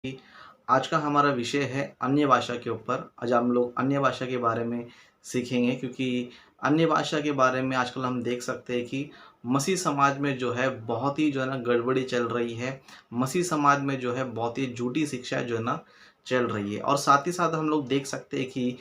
कि आज का हमारा विषय है अन्य भाषा के ऊपर। आज हम लोग अन्य भाषा के बारे में सीखेंगे क्योंकि अन्य भाषा के बारे में आजकल हम देख सकते हैं कि मसीह समाज में जो है बहुत ही जो है ना गड़बड़ी चल रही है। मसीह समाज में जो है बहुत ही झूठी शिक्षा जो है ना चल रही है और साथ ही साथ हम लोग देख सकते हैं कि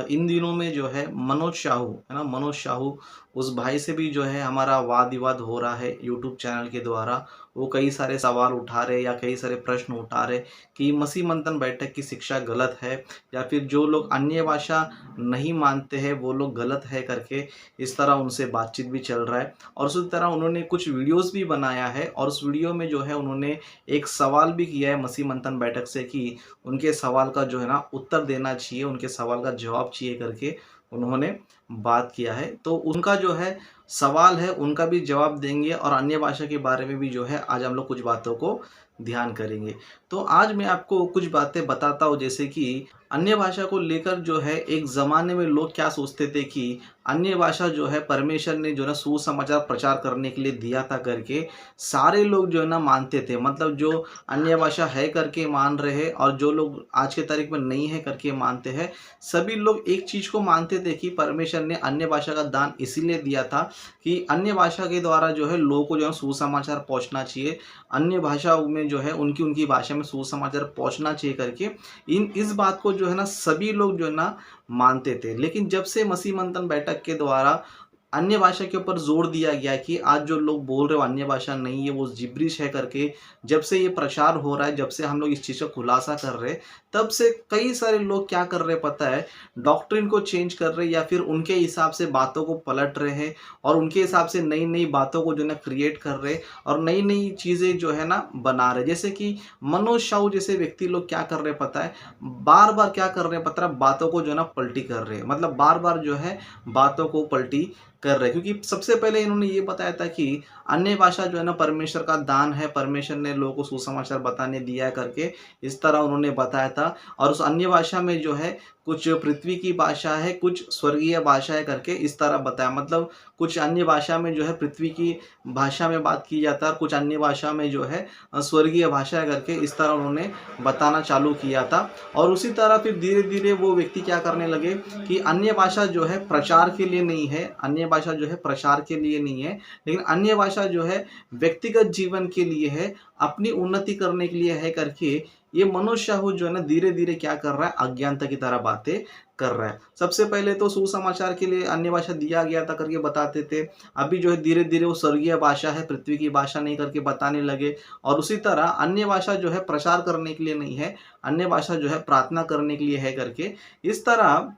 इन दिनों में जो है मनोज शाहू है ना, मनोज शाहू उस भाई से भी जो है हमारा वाद विवाद हो रहा है यूट्यूब चैनल के द्वारा। वो कई सारे सवाल उठा रहे या कई सारे प्रश्न उठा रहे कि मसीह मंथन बैठक की शिक्षा गलत है या फिर जो लोग अन्य भाषा नहीं मानते हैं वो लोग गलत है करके इस तरह उनसे बातचीत भी चल रहा है। और उसी तरह उन्होंने कुछ वीडियोस भी बनाया है और उस वीडियो में जो है उन्होंने एक सवाल भी किया है मसीह मंथन बैठक से कि उनके सवाल का जो है ना उत्तर देना चाहिए, उनके सवाल का जवाब चाहिए करके उन्होंने बात किया है। तो उनका जो है सवाल है उनका भी जवाब देंगे और अन्य भाषा के बारे में भी जो है आज हम लोग कुछ बातों को ध्यान करेंगे। तो आज मैं आपको कुछ बातें बताता हूँ, जैसे कि अन्य भाषा को लेकर जो है एक ज़माने में लोग क्या सोचते थे कि अन्य भाषा जो है परमेश्वर ने जो है ना सुसमाचार प्रचार करने के लिए दिया था करके सारे लोग जो है ना मानते थे। मतलब जो अन्य भाषा है करके मान रहे हैं और जो लोग आज के तारीख में नहीं है करके मानते हैं, सभी लोग एक चीज़ को मानते थे कि परमेश्वर ने अन्य भाषा का दान इसीलिए दिया था कि अन्य भाषा के द्वारा जो है लोगों को जो है सुसमाचार पहुँचना चाहिए। अन्य भाषाओं में जो है उनकी उनकी भाषा में सुसमाचार पहुँचना चाहिए करके इन इस बात को जो है ना सभी लोग जो है ना मानते थे। लेकिन जब से मसीह मंथन बैठक के द्वारा अन्य भाषा के ऊपर जोर दिया गया कि आज जो लोग बोल रहे हो अन्य भाषा नहीं है वो जिब्रिश है करके, जब से ये प्रचार हो रहा है, जब से हम लोग इस चीज़ का खुलासा कर रहे हैं, तब से कई सारे लोग क्या कर रहे हैं पता है, डॉक्ट्रिन को चेंज कर रहे हैं या फिर उनके हिसाब से बातों को पलट रहे हैं और उनके हिसाब से नई नई बातों को जो है ना क्रिएट कर रहे हैं और नई नई चीज़ें जो है ना बना रहे। जैसे कि मनोज शाहू जैसे व्यक्ति लोग क्या कर रहे हैं पता है, बार बार क्या कर रहे हैं पता है, बातों को जो है ना पलटी कर रहे हैं। मतलब बार बार जो है बातों को पलटी कर रहे हैं क्योंकि सबसे पहले इन्होंने ये बताया था कि अन्य भाषा जो है ना परमेश्वर का दान है, परमेश्वर ने लोगों को सुसमाचार बताने दिया है करके इस तरह उन्होंने बताया था। और उस अन्य भाषा में जो है कुछ पृथ्वी की भाषा है, कुछ स्वर्गीय भाषा है करके इस तरह बताया। मतलब कुछ अन्य भाषा में जो है पृथ्वी की भाषा में बात की जाता है और कुछ अन्य भाषा में जो है स्वर्गीय भाषा है करके इस तरह उन्होंने बताना चालू किया था। और उसी तरह फिर धीरे धीरे वो व्यक्ति क्या करने लगे कि अन्य भाषा जो है प्रचार के लिए नहीं है, अन्य भाषा जो है प्रचार के लिए नहीं है, लेकिन अन्य भाषा जो है व्यक्तिगत जीवन के लिए है, अपनी उन्नति करने के लिए है करके ये मनोज शाहू जो है ना धीरे धीरे क्या कर रहा है, अज्ञानता की तरह बातें कर रहा है। सबसे पहले तो सुसमाचार के लिए अन्य भाषा दिया गया था करके बताते थे, अभी जो है धीरे धीरे वो स्वर्गीय भाषा है, पृथ्वी की भाषा नहीं करके बताने लगे। और उसी तरह अन्य भाषा जो है प्रचार करने के लिए नहीं है, अन्य भाषा जो है प्रार्थना करने के लिए है करके इस तरह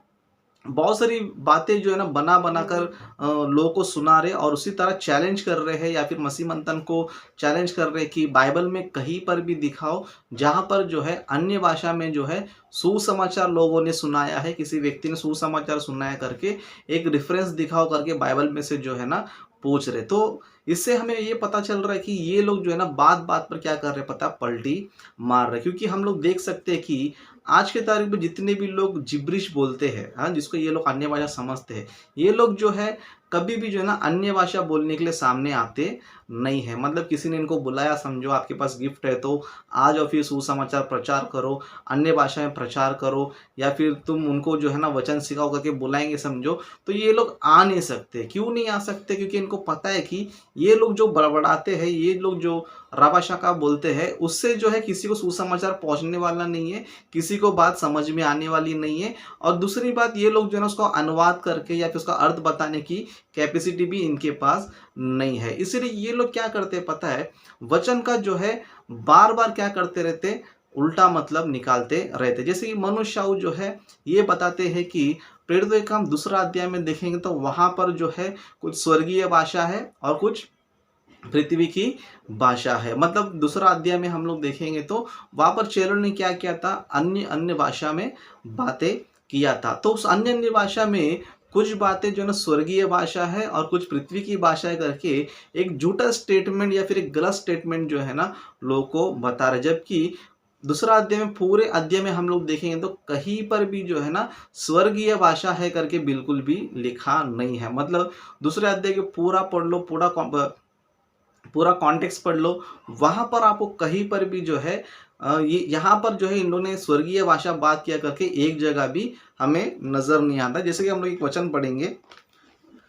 बहुत सारी बातें जो है ना बना बनाकर लोगों को सुना रहे और उसी तरह चैलेंज कर रहे हैं या फिर मसीह मंथन को चैलेंज कर रहे हैं कि बाइबल में कहीं पर भी दिखाओ जहाँ पर जो है अन्य भाषा में जो है सुसमाचार लोगों ने सुनाया है, किसी व्यक्ति ने सुसमाचार सुनाया करके एक रेफरेंस दिखाओ करके बाइबल में से जो है ना पूछ रहे। तो इससे हमें ये पता चल रहा है कि ये लोग जो है ना बात बात पर क्या कर रहे हैं पता, पलटी मार रहे हैं। क्योंकि हम लोग देख सकते हैं कि आज के तारीख में जितने भी लोग जिब्रिश बोलते हैं, हाँ, जिसको ये लोग अन्य भाषा समझते हैं, ये लोग जो है कभी भी जो है ना अन्य भाषा बोलने के लिए सामने आते नहीं है। मतलब किसी ने इनको बुलाया, समझो आपके पास गिफ्ट है तो आज और फिर सुसमाचार प्रचार करो, अन्य भाषा में प्रचार करो या फिर तुम उनको जो है ना वचन सिखाओ करके बुलाएंगे समझो, तो ये लोग आ नहीं सकते। क्यों नहीं आ सकते? क्योंकि इनको पता है कि ये लोग जो बड़बड़ाते हैं, ये लोग जो राभाषा का बोलते हैं, उससे जो है किसी को सुसमाचार पहुंचने वाला नहीं है, किसी को बात समझ में आने वाली नहीं है। और दूसरी बात, ये लोग जो है ना उसको अनुवाद करके या फिर उसका अर्थ बताने की कैपेसिटी भी इनके पास नहीं है। इसलिए ये लोग क्या करते हैं पता है, वचन का जो है बार बार क्या करते रहते, उल्टा मतलब निकालते रहते। जैसे कि मनोज शाहू जो है ये बताते हैं कि प्रेरितों के काम दूसरा अध्याय में देखेंगे तो वहां पर जो है कुछ स्वर्गीय भाषा है और कुछ पृथ्वी की भाषा है। मतलब दूसरा अध्याय में हम लोग देखेंगे तो वहां पर चेलों ने क्या किया था, अन्य अन्य भाषा में बातें किया था। तो उस अन्य अन्य भाषा में कुछ बातें जो ना स्वर्गीय भाषा है और कुछ पृथ्वी की भाषा है करके एक झूठा स्टेटमेंट या फिर एक गलत स्टेटमेंट जो है ना लोगों को बता रहे। जबकि दूसरा अध्याय में, पूरे अध्याय में हम लोग देखेंगे तो कहीं पर भी जो है ना स्वर्गीय भाषा है करके बिल्कुल भी लिखा नहीं है। मतलब दूसरे अध्याय के पूरा पढ़ लो, पूरा कॉन्टेक्स्ट पढ़ लो, वहां पर आपको कहीं पर भी जो है ये यहाँ पर जो है इन लोगों ने स्वर्गीय भाषा बात किया करके एक जगह भी हमें नज़र नहीं आता। जैसे कि हम लोग एक वचन पढ़ेंगे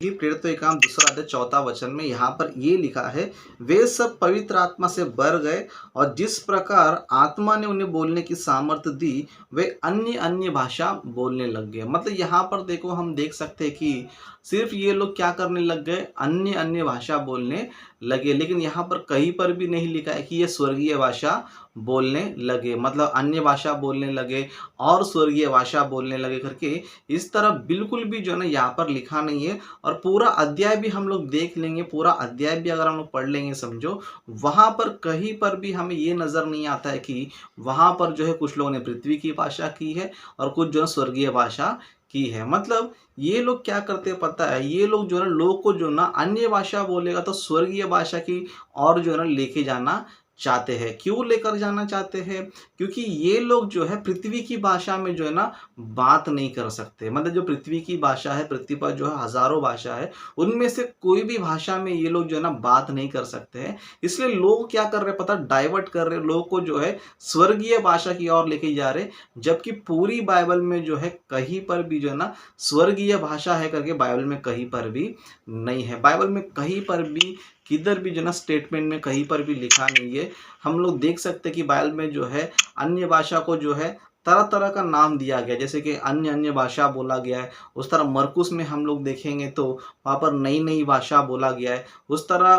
कि प्रेरितों के काम 2 अध्याय 4 वचन में यहाँ पर ये लिखा है, वे सब पवित्र आत्मा से भर गए और जिस प्रकार आत्मा ने उन्हें बोलने की सामर्थ्य दी, वे अन्य अन्य भाषा बोलने लग गए। मतलब यहाँ पर देखो हम देख सकते हैं कि सिर्फ ये लोग क्या करने लग गए, अन्य अन्य भाषा बोलने लगे। लेकिन यहाँ पर कहीं पर भी नहीं लिखा है कि ये स्वर्गीय भाषा बोलने लगे, मतलब अन्य भाषा बोलने लगे और स्वर्गीय भाषा बोलने लगे करके इस तरह बिल्कुल भी जो है ना यहाँ पर लिखा नहीं है। और पूरा अध्याय भी हम लोग देख लेंगे, पूरा अध्याय भी अगर हम लोग पढ़ लेंगे समझो, वहाँ पर कहीं पर भी हमें ये नज़र नहीं आता है कि वहाँ पर जो है कुछ लोगों ने पृथ्वी की भाषा की है और कुछ जो है स्वर्गीय भाषा की है। मतलब ये लोग क्या करते हैं पता है, ये लोग जो है ना लोग को जो ना अन्य भाषा बोलेगा तो स्वर्गीय भाषा की और जो है ना लेके जाना चाहते हैं। क्यों लेकर जाना चाहते हैं? क्योंकि ये लोग जो है पृथ्वी की भाषा में जो है ना बात नहीं कर सकते। मतलब जो पृथ्वी की भाषा है, पृथ्वी पर जो है हज़ारों भाषा है, उनमें से कोई भी भाषा में ये लोग जो है ना बात नहीं कर सकते हैं। इसलिए लोग क्या कर रहे हैं पता है, डाइवर्ट कर रहे हैं लोगों को जो है स्वर्गीय भाषा की ओर लेके जा रहे हैं। जबकि पूरी बाइबल में जो है कहीं पर भी जो है ना स्वर्गीय भाषा है करके बाइबल में कहीं पर भी नहीं है। बाइबल में कहीं पर भी किधर भी जो ना स्टेटमेंट में कहीं पर भी लिखा नहीं है। हम लोग देख सकते हैं कि बाइबल में जो है अन्य भाषा को जो है तरह तरह का नाम दिया गया, जैसे कि अन्य अन्य भाषा बोला गया है। उस तरह मरकुस में हम लोग देखेंगे तो वहाँ पर नई नई भाषा बोला गया है। उस तरह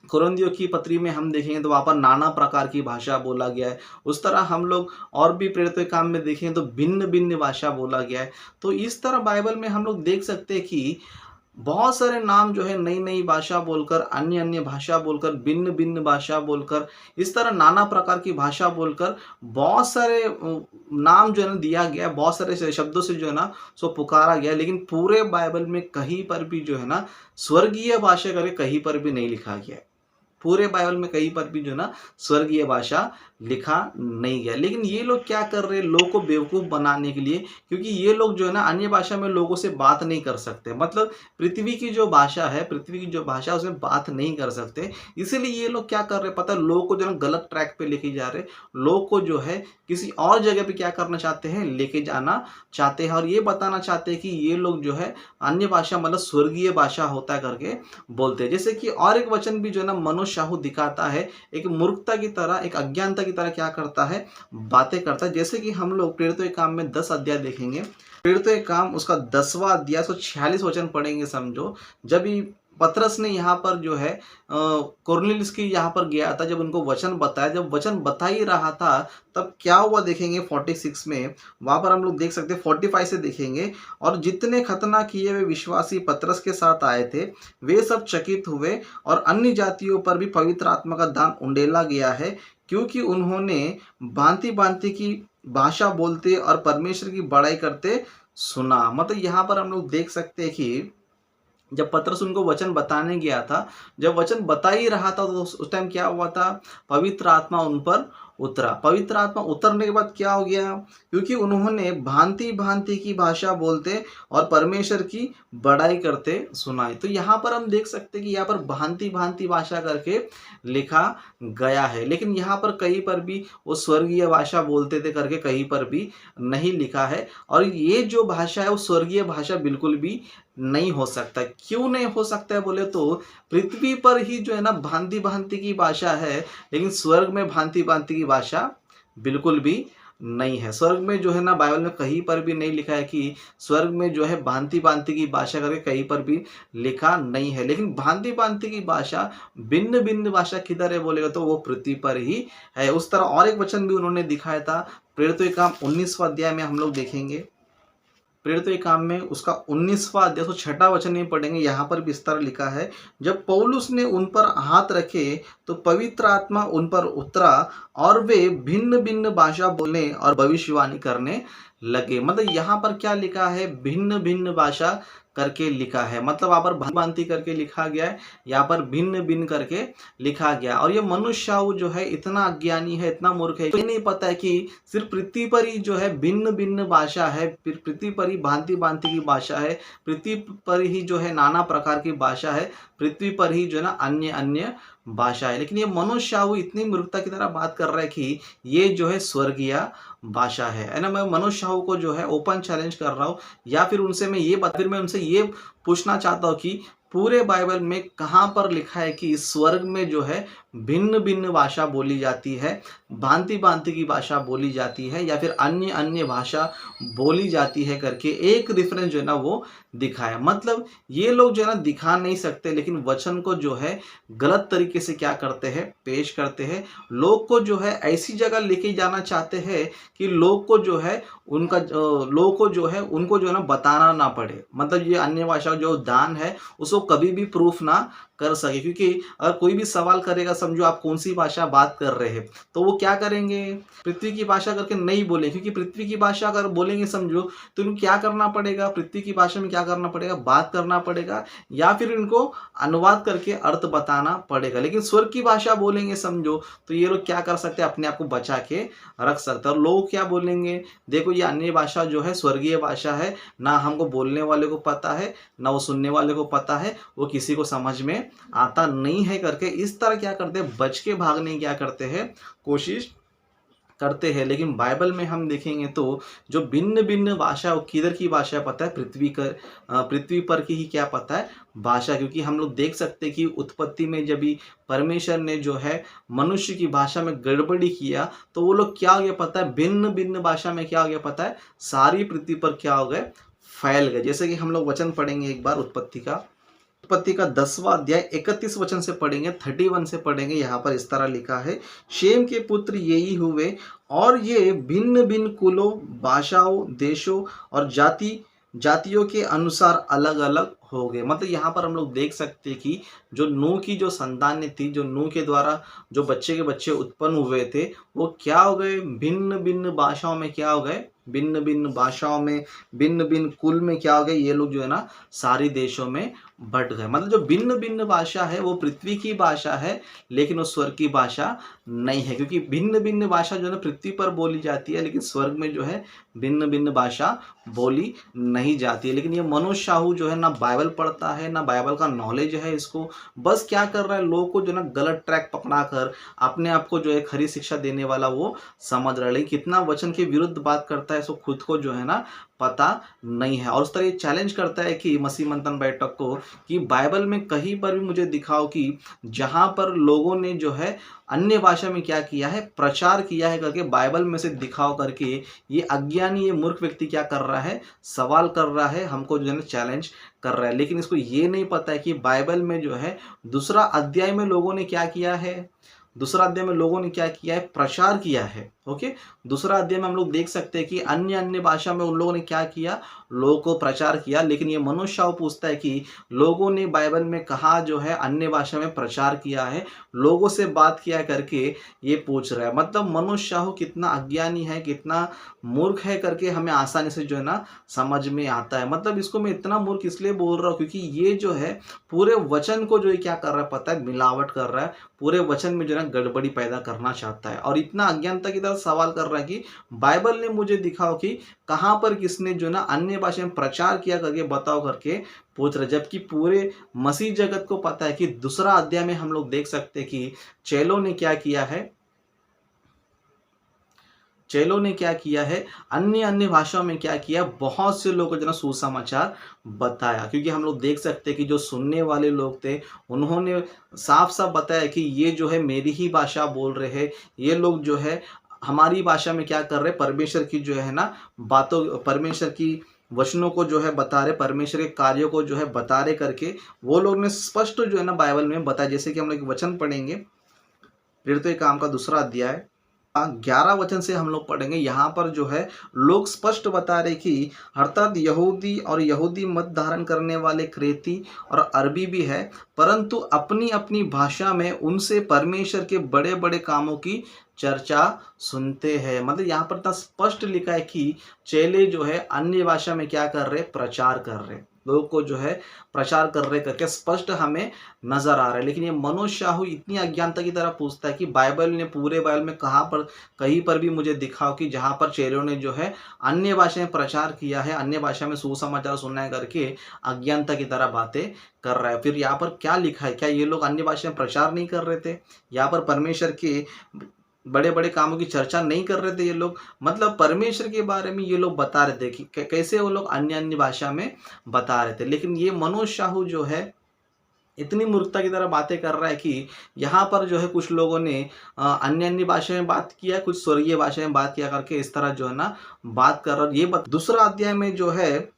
कुरिन्थियों की पत्री में हम देखेंगे तो वहाँ पर नाना प्रकार की भाषा बोला गया है। उस तरह हम लोग और भी प्रेरितों के काम में देखेंगे तो भिन्न भिन्न भाषा बोला गया है। तो इस तरह बाइबल में हम लोग देख सकते हैं कि बहुत सारे नाम जो है नई नई भाषा बोलकर, अन्य अन्य भाषा बोलकर, भिन्न भिन्न भाषा बोलकर, इस तरह नाना प्रकार की भाषा बोलकर बहुत सारे नाम जो है ना दिया गया है, बहुत सारे शब्दों से जो है ना सो पुकारा गया है। लेकिन पूरे बाइबल में कहीं पर भी जो है ना स्वर्गीय भाषा करके कहीं पर भी नहीं लिखा गया है। पूरे बाइबल में कहीं पर भी जो ना स्वर्गीय भाषा लिखा नहीं गया। लेकिन ये लोग क्या कर रहे हैं, लोगों को बेवकूफ़ बनाने के लिए, क्योंकि ये लोग जो है ना अन्य भाषा में लोगों से बात नहीं कर सकते। मतलब पृथ्वी की जो भाषा है, पृथ्वी की जो भाषा है उसमें बात नहीं कर सकते। इसीलिए ये लोग क्या कर रहे हैं पता है, लोगों को जो है गलत ट्रैक पे लेके जा रहे हैं। लोग को जो है किसी और जगह पे क्या करना चाहते हैं, लेके जाना चाहते हैं और ये बताना चाहते हैं कि ये लोग जो है अन्य भाषा मतलब स्वर्गीय भाषा होता है करके बोलते हैं। जैसे कि और एक वचन भी जो है ना मनुष्य शाहू दिखाता है, एक मूर्खता की तरह, एक अज्ञानता की तरह क्या करता है, बातें करता है। जैसे कि हम लोग प्रेरितों के काम में 10 अध्याय देखेंगे, प्रेरितों के काम उसका 10वां अध्याय 146 वचन पढ़ेंगे समझो। जब ही पतरस ने यहाँ पर जो है कुरनेलियुस की यहाँ पर गया था, जब उनको वचन बताया, जब वचन बता ही रहा था तब क्या हुआ देखेंगे 46 में। वहाँ पर हम लोग देख सकते हैं 45 से देखेंगे, और जितने खतना किए हुए विश्वासी पतरस के साथ आए थे वे सब चकित हुए और अन्य जातियों पर भी पवित्र आत्मा का दान उंडेला गया है, क्योंकि उन्होंने भांति भांति की भाषा बोलते और परमेश्वर की बड़ाई करते सुना। मतलब यहाँ पर हम लोग देख सकते हैं कि जब पतरस उनको वचन बताने गया था, जब वचन बता ही रहा था तो उस टाइम क्या हुआ था, पवित्र आत्मा उन पर उतरा। पवित्र आत्मा उतरने के बाद क्या हो गया, क्योंकि उन्होंने भांति भांति की भाषा बोलते और परमेश्वर की बड़ाई करते सुनाई। तो यहाँ पर हम देख सकते हैं कि यहाँ पर भांति भांति भाषा करके लिखा गया है, लेकिन यहाँ पर कहीं पर भी वो स्वर्गीय भाषा बोलते थे करके कहीं पर भी नहीं लिखा है। और ये जो भाषा है वो स्वर्गीय भाषा बिल्कुल भी नहीं हो सकता। क्यों नहीं हो सकता है बोले तो पृथ्वी पर ही जो है ना भांति भांति की भाषा है, लेकिन स्वर्ग में भांति भांति की भाषा बिल्कुल भी नहीं है। स्वर्ग में जो है ना बाइबल में कहीं पर भी नहीं लिखा है कि स्वर्ग में जो है भांति भांति की भाषा करके कहीं पर भी लिखा नहीं है। लेकिन भांति भांति की भाषा, भिन्न भिन्न भाषा किधर है बोलेगा तो वो पृथ्वी पर ही है। उस तरह और एक वचन भी उन्होंने दिखाया था, प्रेरितों के काम 19वां अध्याय में हम लोग देखेंगे। प्रेरितों के काम में उसका 19वां अध्याय 106 वचन में पढ़ेंगे। यहाँ पर भी इस तरह लिखा है, जब पौलुस ने उन पर हाथ रखे तो पवित्र आत्मा उन पर उतरा और वे भिन्न भिन्न भाषा बोलने और भविष्यवाणी करने लगे। मतलब यहाँ पर क्या लिखा है, भिन्न भिन्न भाषा करके लिखा है। मतलब वहाँ पर भांति करके लिखा गया है, यहाँ पर भिन्न भिन्न करके लिखा गया। और ये मनुष्य जो है इतना अज्ञानी है, इतना मूर्ख है, ये नहीं पता है कि सिर्फ पृथ्वी पर ही जो है भिन्न भिन्न भाषा है, फिर पृथ्वी पर ही भांति भांति की भाषा है, पृथ्वी पर ही जो है नाना प्रकार की भाषा है, पृथ्वी पर ही जो है ना अन्य अन्य भाषा है। लेकिन ये मनोज शाहू इतनी मूर्खता की तरह बात कर रहा है कि ये जो है स्वर्गीय भाषा है ना। मैं मनोज शाहू को जो है ओपन चैलेंज कर रहा हूँ, या फिर मैं उनसे ये पूछना चाहता हूँ कि पूरे बाइबल में कहाँ पर लिखा है कि स्वर्ग में जो है भिन्न भिन्न भाषा बोली जाती है, भांति भांति की भाषा बोली जाती है, या फिर अन्य अन्य भाषा बोली जाती है करके एक रेफरेंस जो है ना वो दिखाया। मतलब ये लोग जो है ना दिखा नहीं सकते, लेकिन वचन को जो है गलत तरीके से क्या करते हैं, पेश करते हैं। लोग को जो है ऐसी जगह लेके जाना चाहते हैं कि लोग को जो है लोग को जो है उनको जो है ना बताना ना पड़े। मतलब ये अन्य भाषा जो दान है उसको कभी भी प्रूफ ना कर सके, क्योंकि अगर कोई भी सवाल करेगा, समझो आप कौन सी भाषा बात कर रहे हैं, तो वो क्या करेंगे, पृथ्वी की भाषा करके नहीं बोले, क्योंकि पृथ्वी की भाषा अगर बोलेंगे समझो तो इनको क्या करना पड़ेगा, पृथ्वी की भाषा में क्या करना पड़ेगा, बात करना पड़ेगा, या फिर इनको अनुवाद करके अर्थ बताना पड़ेगा। लेकिन स्वर्ग की भाषा बोलेंगे समझो तो ये लोग क्या कर सकते हैं, अपने आप को बचा के रख सकते हैं। और लोग क्या बोलेंगे, देखो ये अन्य भाषा जो है स्वर्गीय भाषा है, ना हमको बोलने वाले को पता है ना वो सुनने वाले को पता है, वो किसी को समझ में आता नहीं है करके इस तरह क्या करते हैं, बच के भागने की क्या करते हैं, कोशिश करते हैं। लेकिन बाइबल में हम देखेंगे तो जो भिन्न भिन्न भाषा, वो किधर की भाषा है पता है, पृथ्वी पर की ही क्या पता है, भाषा। क्योंकि हम लोग देख सकते हैं कि उत्पत्ति में जब भी परमेश्वर ने जो है मनुष्य की भाषा में गड़बड़ी किया, तो वो लोग क्या हो गया पता है, भिन्न भिन्न भाषा में क्या हो गया पता है, सारी पृथ्वी पर क्या हो गए, फैल गए। जैसे कि हम लोग वचन पढ़ेंगे एक बार उत्पत्ति का 10वां अध्याय 31 वचन से पढ़ेंगे, 31 से पढ़ेंगे। यहाँ पर इस तरह लिखा है, शेम के पुत्र यही हुए और ये भिन्न भिन्न कुलों, भाषाओं, देशों और जातियों के अनुसार अलग अलग हो गए। मतलब यहाँ पर हम लोग देख सकते हैं कि जो नूह की जो संतानें थी, जो नूह के द्वारा जो बच्चे के बच्चे उत्पन्न हुए थे, वो क्या हो गए, भिन्न भिन्न भाषाओं में क्या हो गए, भिन्न भिन्न भाषाओं में, भिन्न भिन्न कुल में क्या हो गए, ये लोग जो है ना सारे देशों में बट गए। मतलब जो भिन्न भिन्न भाषा है वो पृथ्वी की भाषा है, लेकिन वो स्वर्ग की भाषा नहीं है। क्योंकि भिन्न भिन्न भाषा जो है ना पृथ्वी पर बोली जाती है, लेकिन स्वर्ग में जो है भिन्न भिन्न भाषा बोली नहीं जाती है। लेकिन ये मनोज शाहू जो है ना बाइबल पढ़ता है, ना बाइबल का नॉलेज है इसको, बस क्या कर रहा है, लोगों को जो ना गलत ट्रैक पकड़ा कर अपने आप को जो है खरी शिक्षा देने वाला वो समझ रहा है। लेकिन कितना वचन के विरुद्ध बात करता है, इसको खुद को जो है ना पता नहीं है। और उस तरह ये चैलेंज करता है कि मसीह मंथन बैठक को कि बाइबल में कहीं पर भी मुझे दिखाओ कि जहां पर लोगों ने जो है अन्य भाषा में क्या किया है, प्रचार किया है करके बाइबल में से दिखाओ करके ये अज्ञानी, ये मूर्ख व्यक्ति क्या कर रहा है, सवाल कर रहा है, हमको जो है ना चैलेंज कर रहा है। लेकिन इसको ये नहीं पता है कि बाइबल में जो है दूसरा अध्याय में लोगों ने क्या किया है, दूसरा अध्याय में लोगों ने क्या किया है, प्रचार किया है। ओके, दूसरा अध्याय में हम लोग देख सकते हैं कि अन्य अन्य भाषा में उन लोगों ने क्या किया, लोगों को प्रचार किया। लेकिन ये मनोज शाहू पूछता है कि लोगों ने बाइबल में कहा जो है अन्य भाषा में प्रचार किया है, लोगों से बात किया करके ये पूछ रहा है। मतलब मनोज शाहू कितना अज्ञानी है, कितना मूर्ख है करके हमें आसानी से जो है ना समझ में आता है। मतलब इसको मैं इतना मूर्ख इसलिए बोल रहा हूँ क्योंकि ये जो है पूरे वचन को जो है क्या कर रहा है पता है, मिलावट कर रहा है, पूरे वचन में जो है गड़बड़ी पैदा करना चाहता है। और इतना अज्ञानता की तरह सवाल कर रहा है कि बाइबल ने मुझे दिखाओ कि कहां पर किसने जो ना अन्य भाषा में प्रचार किया करके बताओ करके पूछ रहे। जबकि पूरे मसीह जगत को पता है कि दूसरा अध्याय में हम लोग देख सकते हैं कि चेलों ने क्या किया है, चेलों ने क्या किया है, अन्य अन्य भाषाओं में क्या किया, बहुत से लोगों को जो ना सुसमाचार बताया। क्योंकि हम लोग देख सकते हैं कि जो सुनने वाले लोग थे उन्होंने साफ साफ बताया कि ये जो है मेरी ही भाषा बोल रहे हैं, ये लोग जो है हमारी भाषा में क्या कर रहे, परमेश्वर की जो है ना बातों, परमेश्वर की वचनों को जो है बता रहे, परमेश्वर के कार्यों को जो है बता रहे करके वो लोग ने स्पष्ट जो है ना बाइबल में बताया। जैसे कि हम लोग वचन पढ़ेंगे, प्रेरितों के काम का 2 अध्याय 11 वचन से हम लोग पढ़ेंगे। यहाँ पर जो है लोग स्पष्ट बता रहे कि अर्थात यहूदी और यहूदी मत धारण करने वाले क्रेती और अरबी भी है, परंतु अपनी अपनी भाषा में उनसे परमेश्वर के बड़े बड़े कामों की चर्चा सुनते हैं। मतलब यहाँ पर इतना स्पष्ट लिखा है कि चेले जो है अन्य भाषा में क्या कर रहे, प्रचार कर रहे। लोगों को जो है प्रचार कर रहे करके स्पष्ट हमें नजर आ रहा है। लेकिन ये मनोज शाहू इतनी अज्ञानता की तरह पूछता है कि बाइबल ने, पूरे बाइबल में कहाँ पर, कहीं पर भी मुझे दिखाओ कि जहाँ पर चेलों ने जो है अन्य भाषा में प्रचार किया है, अन्य भाषा में सुसमाचार सुनना है करके अज्ञानता की तरह बातें कर रहा है। फिर यहाँ पर क्या लिखा है? क्या ये लोग अन्य भाषा में प्रचार नहीं कर रहे थे? यहाँ पर परमेश्वर के बड़े बड़े कामों की चर्चा नहीं कर रहे थे ये लोग? मतलब परमेश्वर के बारे में ये लोग बता रहे थे कि कैसे वो लोग अन्य अन्य भाषा में बता रहे थे। लेकिन ये मनोज शाहू जो है इतनी मूर्खता की तरह बातें कर रहा है कि यहाँ पर जो है कुछ लोगों ने अन्य अन्य भाषा में बात किया, कुछ स्वर्गीय भाषा में बात किया करके इस तरह जो है ना बात कर रहा है। ये दूसरा अध्याय में जो है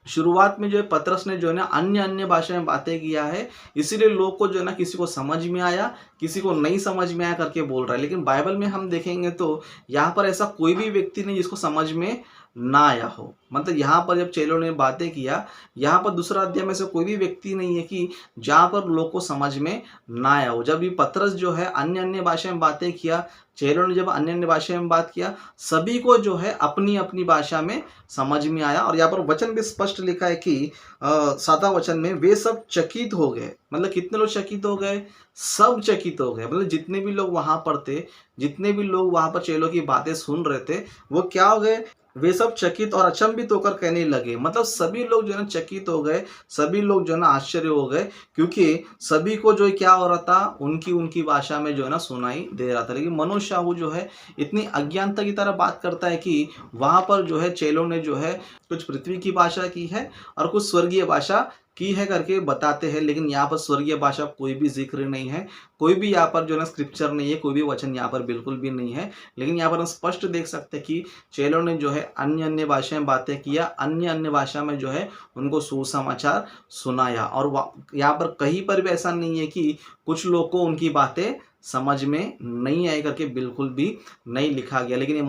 शुरुआत में जो है पतरस ने जो है ना अन्य अन्य भाषा में बातें किया है, इसीलिए लोग को जो है ना किसी को समझ में आया, किसी को नहीं समझ में आया करके बोल रहा है। लेकिन बाइबल में हम देखेंगे तो यहाँ पर ऐसा कोई भी व्यक्ति नहीं जिसको समझ में ना आया हो। मतलब यहाँ पर जब चेलों ने बातें किया, यहाँ पर दूसरा अध्याय में से कोई भी व्यक्ति नहीं है कि जहाँ पर लोग को समझ में ना आया हो। जब ये पतरस जो है अन्य अन्य भाषा में बातें किया, चेलों ने जब अन्य अन्य भाषा में बात किया, सभी को जो है अपनी अपनी भाषा में समझ में आया। और यहाँ पर वचन भी स्पष्ट लिखा है कि 7वां वचन में वे सब चकित हो गए। मतलब कितने लोग चकित हो गए? सब चकित हो गए। मतलब जितने भी लोग वहां पर थे, जितने भी लोग वहां पर चेलों की बातें सुन रहे थे, वो क्या हो गए? वे सब चकित और अचंभित होकर कहने लगे। मतलब सभी लोग जो है ना चकित हो गए, सभी लोग जो है ना आश्चर्य हो गए, क्योंकि सभी को जो है क्या हो रहा था, उनकी उनकी भाषा में जो है ना सुनाई दे रहा था। लेकिन मनोज शाहू जो है इतनी अज्ञानता की तरह बात करता है कि वहां पर जो है चेलों ने जो है कुछ पृथ्वी की भाषा की है और कुछ स्वर्गीय भाषा की है करके बताते हैं। लेकिन यहाँ पर स्वर्गीय भाषा कोई भी जिक्र नहीं है, कोई भी यहाँ पर जो है ना स्क्रिप्चर नहीं है, कोई भी वचन यहाँ पर बिल्कुल भी नहीं है। लेकिन यहाँ पर हम स्पष्ट देख सकते हैं कि चेलों ने जो है अन्य अन्य भाषा में बातें किया, अन्य अन्य भाषा में जो है उनको सुसमाचार सुनाया। और यहाँ पर कहीं पर भी ऐसा नहीं है कि कुछ लोग को उनकी बातें समझ में नहीं आए करके बिल्कुल भी नहीं लिखा गया। लेकिन ये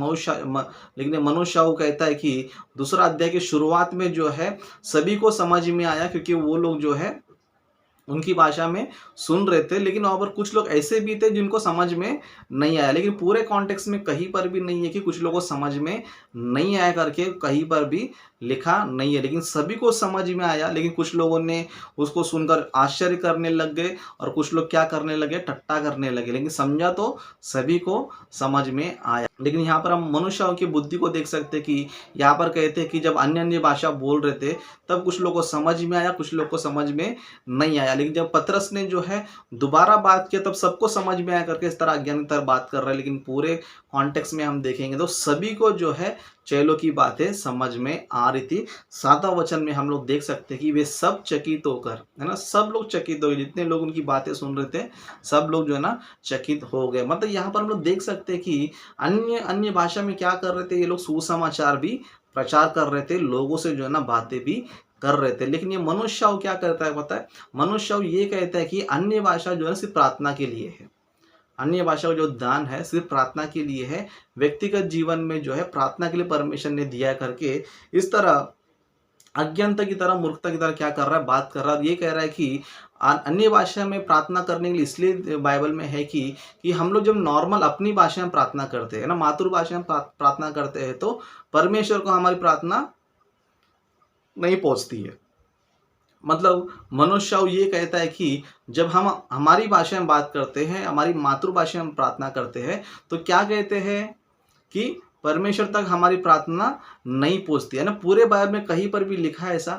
मनोज शाहू कहता है कि दूसरा अध्याय की शुरुआत में जो है सभी को समझ में आया, क्योंकि वो लोग जो है उनकी भाषा में सुन रहे थे। लेकिन वहाँ पर कुछ लोग ऐसे भी थे जिनको समझ में नहीं आया। लेकिन पूरे कॉन्टेक्स्ट में कहीं पर भी नहीं है कि कुछ लोगों को समझ में नहीं आया करके कहीं पर भी लिखा नहीं है। लेकिन सभी को समझ में आया। लेकिन कुछ लोगों ने उसको सुनकर आश्चर्य करने लग गए और कुछ लोग क्या करने लगे? ठट्टा करने लगे। लेकिन समझा तो सभी को समझ में आया। लेकिन यहाँ पर हम मनुष्यों की बुद्धि को देख सकते हैं कि यहाँ पर कहते हैं कि जब अन्य अन्य भाषा बोल रहे थे तब कुछ लोगों को समझ में आया, कुछ लोग को समझ में नहीं आया। लेकिन जब पतरस ने जो है दोबारा बात किया तब सबको समझ में आया करके इस तरह अज्ञान की तरह बात कर रहा है। लेकिन पूरे कॉन्टेक्स्ट में हम देखेंगे तो सभी को जो है चेलों की बातें समझ में आ रही थी। 7वां वचन में हम लोग देख सकते हैं कि वे सब चकित होकर, है ना, सब लोग चकित हो गए। जितने लोग उनकी बातें सुन रहे थे सब लोग जो है ना चकित हो गए। मतलब यहाँ पर हम लोग देख सकते हैं कि अन्य अन्य भाषा में क्या कर रहे थे ये लोग? सुसमाचार भी प्रचार कर रहे थे, लोगों से जो है ना बातें भी कर रहे थे। लेकिन ये मनोज शाहू क्या करता है पता है? मनोज शाहू ये कहता है कि अन्य भाषा जो है सिर्फ प्रार्थना के लिए है। अन्य भाषा का जो दान है सिर्फ प्रार्थना के लिए है। व्यक्तिगत जीवन में जो है प्रार्थना के लिए परमेश्वर ने दिया करके इस तरह अज्ञानता की तरह, मूर्खता की तरह क्या कर रहा है? बात कर रहा है। ये कह रहा है कि अन्य भाषा में प्रार्थना करने के लिए इसलिए बाइबल में है कि हम लोग जब नॉर्मल अपनी भाषा में प्रार्थना करते हैं ना, मातृभाषा में प्रार्थना करते हैं, तो परमेश्वर को हमारी प्रार्थना नहीं पहुंचती है। मतलब मनोज शाहू ये कहता है कि जब हम हमारी भाषा में बात करते हैं, हमारी मातृभाषा में प्रार्थना करते हैं, तो क्या कहते हैं कि परमेश्वर तक हमारी प्रार्थना नहीं पहुंचती है ना। पूरे बाइबल में कहीं पर भी लिखा है ऐसा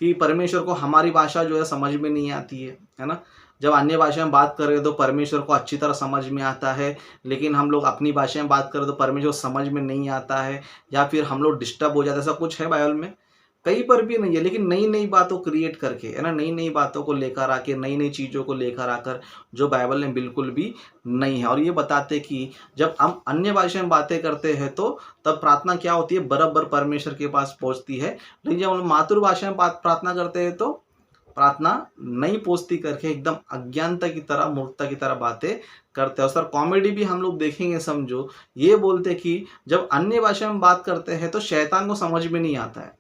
कि परमेश्वर को हमारी भाषा जो है समझ में नहीं आती है ना। जब अन्य भाषा में बात करें तो परमेश्वर को अच्छी तरह समझ में आता है, लेकिन हम लोग अपनी भाषा में बात करें तो परमेश्वर को समझ में नहीं आता है, या फिर हम लोग डिस्टर्ब हो जाते हैं। ऐसा कुछ है बाइबल में? कहीं पर भी नहीं है। लेकिन नई नई बातों क्रिएट करके, है ना, नई नई बातों को लेकर आके, नई नई चीज़ों को लेकर आकर जो बाइबल में बिल्कुल भी नहीं है। और ये बताते कि जब हम अन्य भाषा में बातें करते हैं तो तब प्रार्थना क्या होती है? बराबर परमेश्वर के पास पहुंचती है। लेकिन जब हम मातृभाषा में प्रार्थना करते हैं तो प्रार्थना नहीं पहुंचती करके एकदम अज्ञानता की तरह, मूर्खता की तरह बातें करते हैं। और सर कॉमेडी भी हम लोग देखेंगे, समझो, ये बोलते कि जब अन्य भाषा में बात करते हैं तो शैतान को समझ में नहीं आता है।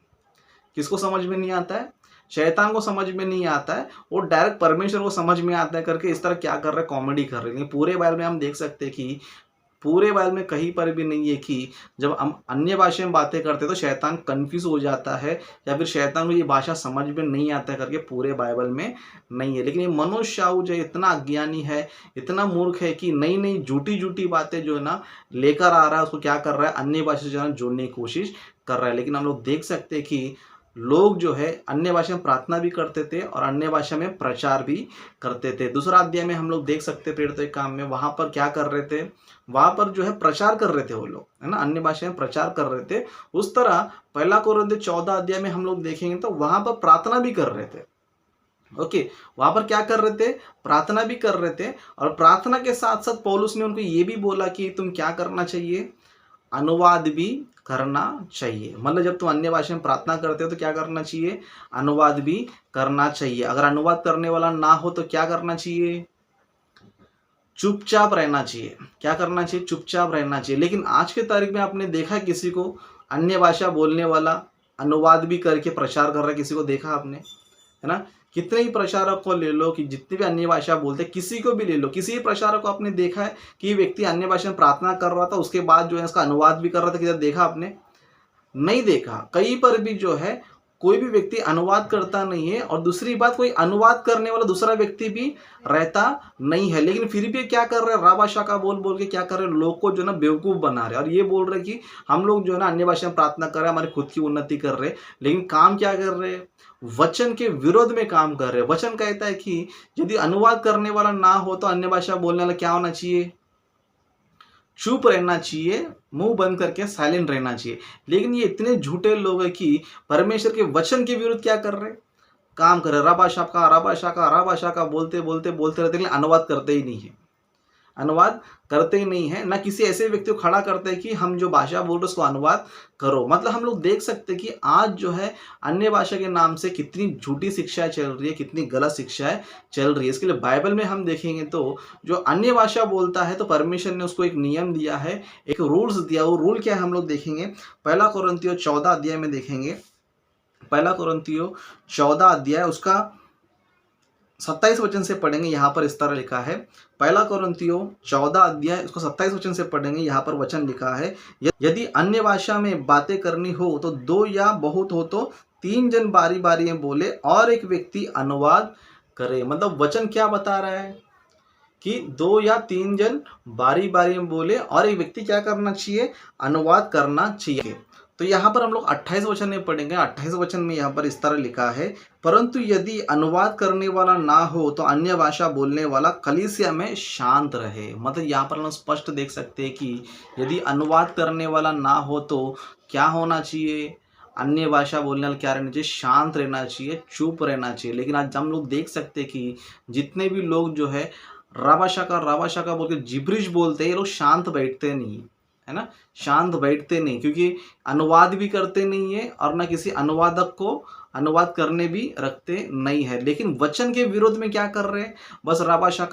किसको समझ में नहीं आता है? शैतान को समझ में नहीं आता है, वो डायरेक्ट परमेश्वर को समझ में आता है करके इस तरह क्या कर रहे हैं? कॉमेडी कर रहे हैं। पूरे बाइबल में हम देख सकते हैं कि पूरे बाइबल में कहीं पर भी नहीं है कि जब हम अन्य भाषा में बातें करते हैं तो शैतान कंफ्यूज हो जाता है या फिर शैतान को ये भाषा समझ में नहीं आता है करके पूरे बाइबल में नहीं है। लेकिन ये मनोज शाहू जो है इतना अज्ञानी है, इतना मूर्ख है कि नई नई झूठी झूठी बातें जो है ना लेकर आ रहा है, उसको क्या कर रहा है, अन्य भाषा से जो है ना जोड़ने की कोशिश कर रहा है। लेकिन हम लोग देख सकते हैं कि लोग जो है अन्य भाषा में प्रार्थना भी करते थे और अन्य भाषा में प्रचार भी करते थे। दूसरा अध्याय में हम लोग देख सकते हैं प्रेरितों के काम में, वहां पर क्या कर रहे थे, वहां पर जो है प्रचार कर रहे थे वो लोग, है ना, अन्य भाषा में प्रचार कर रहे थे। उस तरह पहला कोरिन्थियों 14 अध्याय में हम लोग देखेंगे तो वहां पर प्रार्थना भी कर रहे थे। ओके, वहां पर क्या कर रहे थे, प्रार्थना भी कर रहे थे। और प्रार्थना के साथ साथ पौलुस ने उनको ये भी बोला कि तुम क्या करना चाहिए, अनुवाद भी करना चाहिए। मतलब जब तुम अन्य भाषा में प्रार्थना करते हो तो क्या करना चाहिए, अनुवाद भी करना चाहिए। अगर अनुवाद करने वाला ना हो तो क्या करना चाहिए, चुपचाप रहना चाहिए। क्या करना चाहिए, चुपचाप रहना चाहिए। लेकिन आज के तारीख में आपने देखा किसी को अन्य भाषा बोलने वाला अनुवाद भी करके प्रचार कर रहा है, किसी को देखा आपने, है ना। कितने ही प्रचारक को ले लो कि जितने भी अन्य भाषा बोलते हैं, किसी को भी ले लो, किसी भी प्रचारक को आपने देखा है कि व्यक्ति अन्य भाषा में प्रार्थना कर रहा था उसके बाद जो है इसका अनुवाद भी कर रहा था, किधर देखा आपने, नहीं देखा। कहीं पर भी जो है कोई भी व्यक्ति अनुवाद करता नहीं है। और दूसरी बात, कोई अनुवाद करने वाला दूसरा व्यक्ति भी रहता नहीं है। लेकिन फिर भी क्या कर रहे हैं, राभाषा का बोल बोल के क्या कर रहे हैं, लोग को जो है ना बेवकूफ बना रहे हैं। और ये बोल रहे हैं कि हम लोग जो है ना अन्य भाषा में प्रार्थना कर रहे हैं, हमारी खुद की उन्नति कर रहे हैं। लेकिन काम क्या कर रहे हैं, वचन के विरोध में काम कर रहे हैं। वचन कहता है कि यदि अनुवाद करने वाला ना हो तो अन्य भाषा बोलने वाला क्या होना चाहिए, चुप रहना चाहिए, मुंह बंद करके साइलेंट रहना चाहिए। लेकिन ये इतने झूठे लोग हैं कि परमेश्वर के वचन के विरुद्ध क्या कर रहे हैं, काम कर रहे हैं। राभाषा का बोलते बोलते बोलते रहते, लेकिन अनुवाद करते ही नहीं है, अनुवाद करते ही नहीं है। ना किसी ऐसे व्यक्ति को खड़ा करते हैं कि हम जो भाषा बोल रहे उसको अनुवाद करो। मतलब हम लोग देख सकते हैं कि आज जो है अन्य भाषा के नाम से कितनी झूठी शिक्षाएं चल रही है, कितनी गलत शिक्षाएं चल रही है। इसके लिए बाइबल में हम देखेंगे तो जो अन्य भाषा बोलता है तो परमेश्वर ने उसको एक नियम दिया है, एक रूल्स दिया। वो रूल क्या है हम लोग देखेंगे, पहला कोरिन्थियों 14 अध्याय में देखेंगे। पहला कोरिन्थियों 14 अध्याय उसका 27 वचन से पढ़ेंगे। यहाँ पर इस तरह लिखा है, पहला कोरिन्थियों 14 अध्याय उसको 27 वचन से पढ़ेंगे। यहाँ पर वचन लिखा है, यदि अन्य भाषा में बातें करनी हो तो 2 या बहुत हो तो 3 जन बारी बारी में बोले और एक व्यक्ति अनुवाद करे। मतलब वचन क्या बता रहा है कि 2 या 3 जन बारी बारी में बोले और एक व्यक्ति क्या करना चाहिए, अनुवाद करना चाहिए। तो यहाँ पर हम लोग 28 वचन में पढ़ेंगे। 28 वचन में यहाँ पर इस तरह लिखा है, परंतु यदि अनुवाद करने वाला ना हो तो अन्य भाषा बोलने वाला कलीसिया में शांत रहे। मतलब यहाँ पर हम स्पष्ट देख सकते हैं कि यदि अनुवाद करने वाला ना हो तो क्या होना चाहिए, अन्य भाषा बोलने वाला क्या रहना चाहिए, शांत रहना चाहिए, चुप रहना चाहिए। लेकिन आज हम लोग देख सकते हैं कि जितने भी लोग जो है राभाषा का बोल के जिब्रिश बोलते हैं, ये लोग शांत बैठते नहीं है ना, शांत बैठते नहीं, क्योंकि अनुवाद भी करते नहीं है और ना किसी अनुवादक को अनुवाद करने भी रखते नहीं है। लेकिन वचन के विरोध में क्या कर रहे हैं, बस राभाषा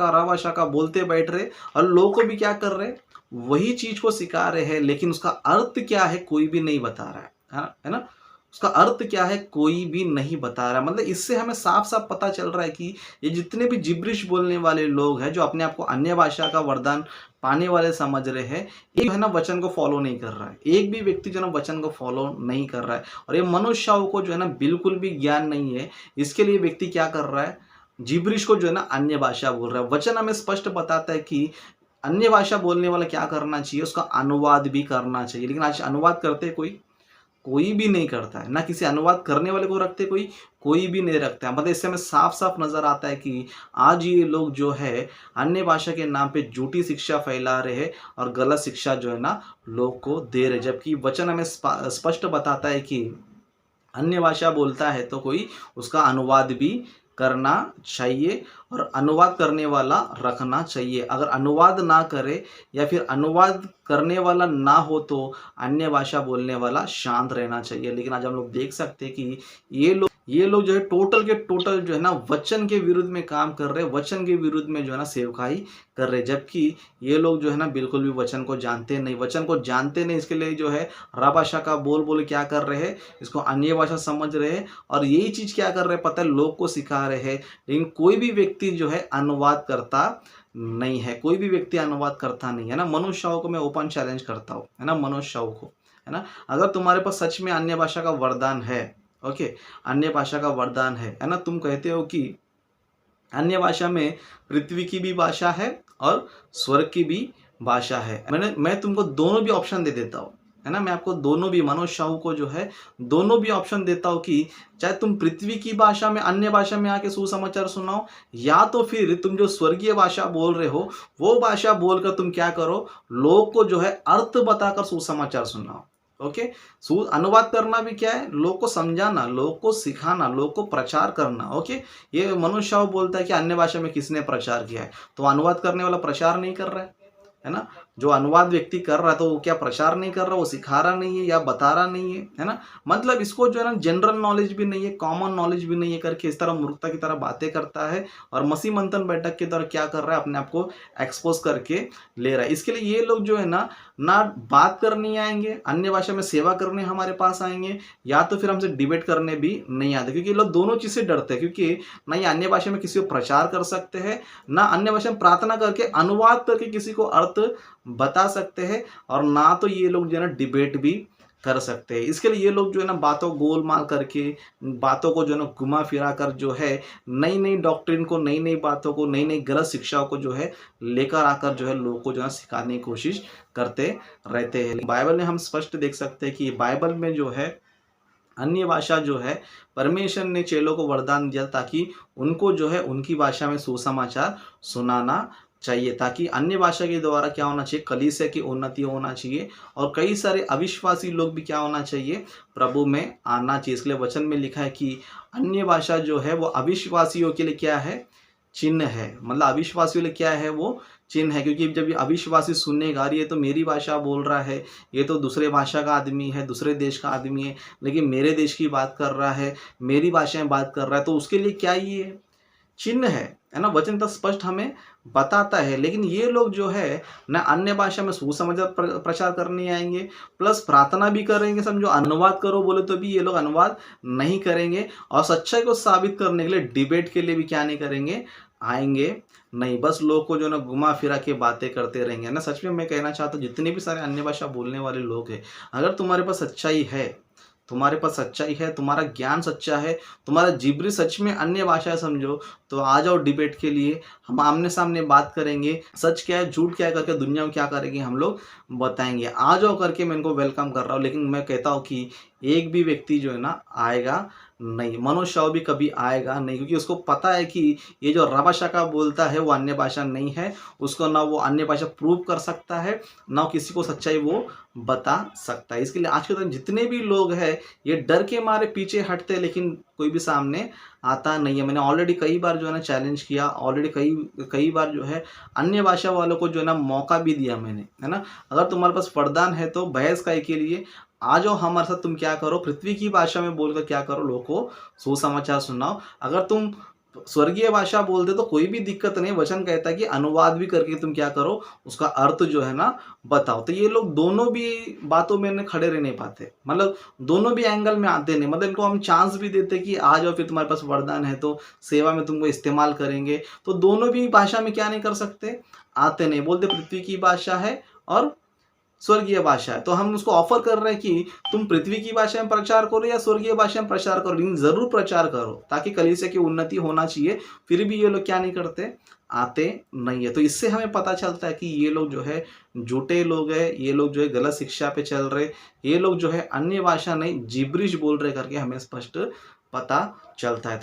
का बोलते बैठ रहे और लोगों को भी क्या कर रहे, वही चीज को सिखा रहे हैं। लेकिन उसका अर्थ क्या है कोई भी नहीं बता रहा है ना, उसका अर्थ क्या है कोई भी नहीं बता रहा। मतलब इससे हमें साफ साफ पता चल रहा है कि ये जितने भी जिब्रिश बोलने वाले लोग हैं, जो अपने आप को अन्य भाषा का वरदान पाने वाले समझ रहे हैं, एक है ना वचन को फॉलो नहीं कर रहा है। एक भी व्यक्ति जो है ना वचन को फॉलो नहीं कर रहा है। और ये मनोज शाहू को जो है ना बिल्कुल भी ज्ञान नहीं है। इसके लिए व्यक्ति क्या कर रहा है, जिब्रिश को जो है ना अन्य भाषा बोल रहा है। वचन हमें स्पष्ट बताता है कि अन्य भाषा बोलने वाला क्या करना चाहिए, उसका अनुवाद भी करना चाहिए। लेकिन आज अनुवाद करते कोई भी नहीं करता है, ना किसी अनुवाद करने वाले को रखते कोई भी नहीं रखता है। मतलब इससे हमें साफ साफ नजर आता है कि आज ये लोग जो है अन्य भाषा के नाम पे झूठी शिक्षा फैला रहे हैं और गलत शिक्षा जो है ना लोग को दे रहे। जबकि वचन हमें स्पष्ट बताता है कि अन्य भाषा बोलता है तो कोई उसका अनुवाद भी करना चाहिए और अनुवाद करने वाला रखना चाहिए। अगर अनुवाद ना करे या फिर अनुवाद करने वाला ना हो तो अन्य भाषा बोलने वाला शांत रहना चाहिए। लेकिन आज हम लोग देख सकते हैं कि ये लोग जो है टोटल के टोटल जो है ना वचन के विरुद्ध में काम कर रहे हैं, वचन के विरुद्ध में जो है ना सेवकाई कर रहे हैं। जबकि ये लोग जो है ना बिल्कुल भी वचन को जानते नहीं, वचन को जानते नहीं। इसके लिए जो है राभाषा का बोल क्या कर रहे हैं, इसको अन्य भाषा समझ रहे हैं और यही चीज क्या कर रहे हैं पता है, लोग को सिखा रहे हैं। लेकिन कोई भी व्यक्ति जो है अनुवाद करता नहीं है। कोई भी व्यक्ति अनुवाद करता नहीं है ना। मनोज शाह को मैं ओपन चैलेंज करता हूँ, है ना, मनोज शाह को, है ना। अगर तुम्हारे पास सच में अन्य भाषा का वरदान है, ओके, अन्य भाषा का वरदान है ना, तुम कहते हो कि अन्य भाषा में पृथ्वी की भी भाषा है और स्वर्ग की भी भाषा है, मैं तुमको दोनों भी ऑप्शन दे देता हूँ, है ना। मैं आपको दोनों भी, मनोज शाहू को जो है दोनों भी ऑप्शन देता हूँ कि चाहे तुम पृथ्वी की भाषा में, अन्य भाषा में आके सुसमाचार सुनाओ, या तो फिर तुम जो स्वर्गीय भाषा बोल रहे हो वो भाषा बोलकर तुम क्या करो, लोग को जो है अर्थ बताकर सुसमाचार सुनाओ। ओके, अनुवाद करना भी क्या है, लोग को समझाना, लोग को सिखाना, लोग को प्रचार करना। ओके, ये मनोज शाह बोलता है कि अन्य भाषा में किसने प्रचार किया है, तो अनुवाद करने वाला प्रचार नहीं कर रहा है ना। जो अनुवाद व्यक्ति कर रहा है तो वो क्या प्रचार नहीं कर रहा, वो सिखा रहा नहीं है या बता रहा नहीं है ना। मतलब इसको जो है ना जनरल नॉलेज भी नहीं है, कॉमन नॉलेज भी नहीं है करके इस तरह मूर्खता की तरह बातें करता है और मसी मंथन बैठक की तरह क्या कर रहा है, अपने आप को एक्सपोज करके ले रहा है। इसके लिए ये लोग जो है ना बात करने आएंगे, अन्य भाषा में सेवा करने हमारे पास आएंगे, या तो फिर हमसे डिबेट करने भी नहीं आते, क्योंकि ये लोग दोनों चीज से डरते हैं। क्योंकि ना ये अन्य भाषा में किसी को प्रचार कर सकते हैं, ना अन्य भाषा में प्रार्थना करके अनुवाद करके किसी को अर्थ बता सकते हैं, और ना तो ये लोग जो है ना डिबेट भी कर सकते हैं। इसके लिए ये लोग जो है ना बातों गोलमाल करके, बातों को जो है ना घुमा फिरा कर जो है नई नई डॉक्ट्रिन को, नई नई बातों को, नई नई गलत शिक्षाओं को जो है लेकर आकर जो है लोगों को जो है सिखाने की कोशिश करते रहते हैं। बाइबल में हम स्पष्ट देख सकते हैं कि बाइबल में जो है अन्य भाषा जो है परमेश्वर ने चेलों को वरदान दिया ताकि उनको जो है उनकी भाषा में सुसमाचार सुनाना चाहिए, ताकि अन्य भाषा के द्वारा क्या होना चाहिए, कलीसिया की उन्नति होना चाहिए, और कई सारे अविश्वासी लोग भी क्या होना चाहिए, प्रभु में आना चाहिए। इसलिए वचन में लिखा है कि अन्य भाषा जो है वो अविश्वासियों के लिए क्या है, चिन्ह है। मतलब अविश्वासियों के लिए क्या है, वो चिन्ह है। क्योंकि जब ये अविश्वासी सुननेगा, ये तो मेरी भाषा बोल रहा है, ये तो दूसरे भाषा का आदमी है, दूसरे देश का आदमी है, लेकिन मेरे देश की बात कर रहा है, मेरी भाषा में बात कर रहा है, तो उसके लिए क्या ये चिन्ह है ना। वचन तो स्पष्ट हमें बताता है। लेकिन ये लोग जो है ना अन्य भाषा में सुसमाचार प्रचार करने आएंगे, प्लस प्रार्थना भी करेंगे, समझो अनुवाद करो बोले तो भी ये लोग अनुवाद नहीं करेंगे, और सच्चाई को साबित करने के लिए डिबेट के लिए भी क्या नहीं करेंगे, आएंगे नहीं। बस लोग को जो ना घुमा फिरा के बातें करते रहेंगे ना। सच में मैं कहना चाहता हूँ जितने भी सारे अन्य भाषा बोलने वाले लोग हैं, अगर तुम्हारे पास सच्चाई है, तुम्हारे पास सच्चाई है, तुम्हारा ज्ञान सच्चा है, तुम्हारा जिब्री सच में अन्य भाषा है समझो, तो आ जाओ डिबेट के लिए, हम आमने सामने बात करेंगे, सच क्या है झूठ क्या है करके दुनिया में क्या करेंगे हम लोग बताएंगे। आ जाओ करके मैं इनको वेलकम कर रहा हूँ। लेकिन मैं कहता हूँ कि एक भी व्यक्ति जो है ना आएगा नहीं, मनोज शाह भी कभी आएगा नहीं, क्योंकि उसको पता है कि ये जो रबाशाका बोलता है वो अन्य भाषा नहीं है, उसको ना वो अन्य भाषा प्रूव कर सकता है, ना किसी को सच्चाई वो बता सकता है। इसके लिए आज के दिन जितने भी लोग हैं ये डर के मारे पीछे हटते हैं, लेकिन कोई भी सामने आता नहीं है। मैंने ऑलरेडी कई बार जो है ना चैलेंज किया, ऑलरेडी कई बार जो है अन्य भाषा वालों को जो है ना मौका भी दिया मैंने, है ना। अगर तुम्हारे पास वरदान है तो बहस काय के लिए आ जाओ हमारे साथ, तुम क्या करो, पृथ्वी की भाषा में बोलकर क्या करो, लोगों को सुसमाचार सुनाओ। अगर तुम स्वर्गीय भाषा बोलते तो कोई भी दिक्कत नहीं, वचन कहता है कि अनुवाद भी करके तुम क्या करो, उसका अर्थ जो है ना बताओ। तो ये लोग दोनों भी बातों में खड़े रह नहीं पाते, मतलब दोनों भी एंगल में आते नहीं। मतलब इनको हम चांस भी देते कि आ जाओ, फिर तुम्हारे पास वरदान है तो सेवा में तुमको इस्तेमाल करेंगे, तो दोनों भी भाषा में क्या नहीं कर सकते, आते नहीं। बोलते पृथ्वी की भाषा है और स्वर्गीय भाषा है, तो हम उसको ऑफर कर रहे हैं कि तुम पृथ्वी की भाषा में प्रचार करो या स्वर्गीय भाषा में प्रचार करो, लेकिन जरूर प्रचार करो, ताकि कलीसिया की उन्नति होना चाहिए। फिर भी ये लोग क्या नहीं करते, आते नहीं है। तो इससे हमें पता चलता है कि ये लोग जो है झूठे लोग हैं, ये लोग जो है गलत शिक्षा पे चल रहे, ये लोग जो है अन्य भाषा नहीं जिब्रिश बोल रहे करके हमें स्पष्ट पता चलता है।